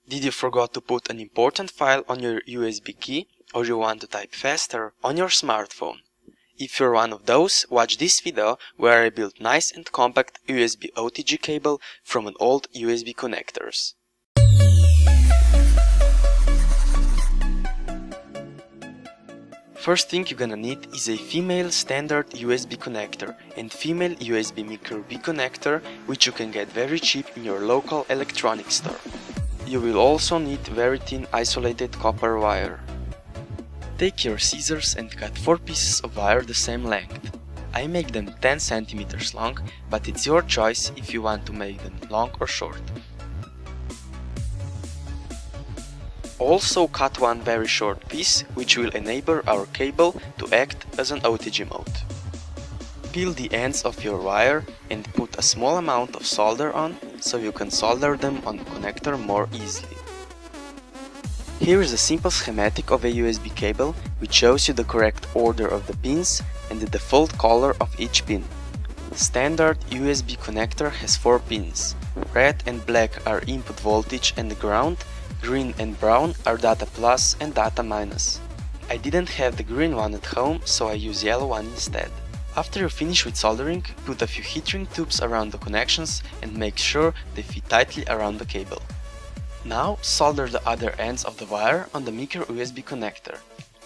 Did you forget to put an important file on your USB key, or you want to type faster on your smartphone? If you're one of those, watch this video where I built nice and compact USB OTG cable from an old USB connectors. First thing you're gonna need is a female standard USB connector and female USB micro B connector, which you can get very cheap in your local electronics store. You will also need very thin isolated copper wire. Take your scissors and cut 4 pieces of wire the same length. I make them 10 cm long, but it's your choice if you want to make them long or short. Also cut one very short piece, which will enable our cable to act as an OTG mode. Peel the ends of your wire and put a small amount of solder on, so you can solder them on the connector more easily. Here is a simple schematic of a USB cable, which shows you the correct order of the pins and the default color of each pin. Standard USB connector has 4 pins. Red and black are input voltage and ground, green and brown are data plus and data minus. I didn't have the green one at home, so I use yellow one instead. After you finish with soldering, put a few heat shrink tubes around the connections and make sure they fit tightly around the cable. Now solder the other ends of the wire on the micro USB connector.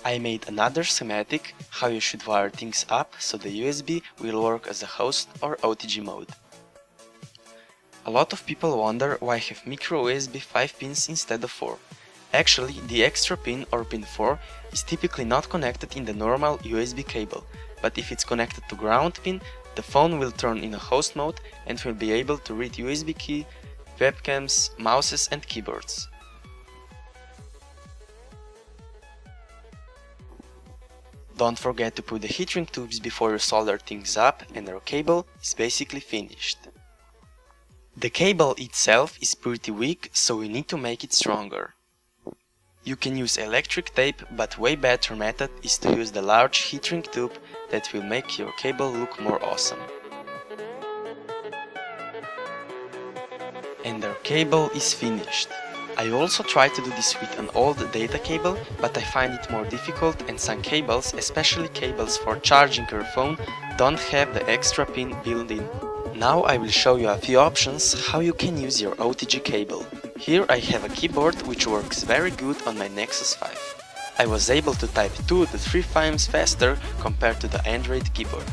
I made another schematic how you should wire things up so the USB will work as a host or OTG mode. A lot of people wonder why I have micro USB 5 pins instead of 4. Actually, the extra pin or pin 4 is typically not connected in the normal USB cable, but if it's connected to ground pin, the phone will turn in a host mode and will be able to read USB key, webcams, mouses and keyboards. Don't forget to put the heat shrink tubes before you solder things up, and our cable is basically finished. The cable itself is pretty weak, so we need to make it stronger. You can use electric tape, but way better method is to use the large heat shrink tube that will make your cable look more awesome. And our cable is finished. I also tried to do this with an old data cable, but I find it more difficult, and some cables, especially cables for charging your phone, don't have the extra pin built in. Now I will show you a few options how you can use your OTG cable. Here I have a keyboard which works very good on my Nexus 5. I was able to type 2 to 3 times faster compared to the Android keyboard.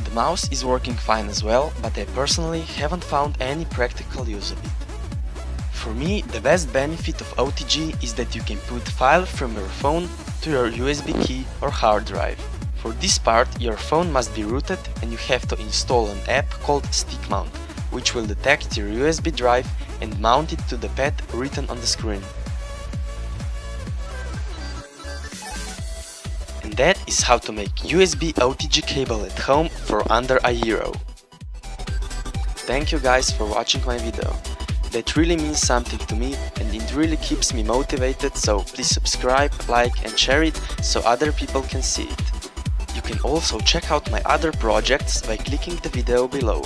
The mouse is working fine as well, but I personally haven't found any practical use of it. For me, the best benefit of OTG is that you can put file from your phone to your USB key or hard drive. For this part, your phone must be rooted and you have to install an app called StickMount, which will detect your USB drive and mount it to the pad written on the screen. And that is how to make USB OTG cable at home for under €1. Thank you guys for watching my video. That really means something to me and it really keeps me motivated, so please subscribe, like and share it so other people can see it. You can also check out my other projects by clicking the video below.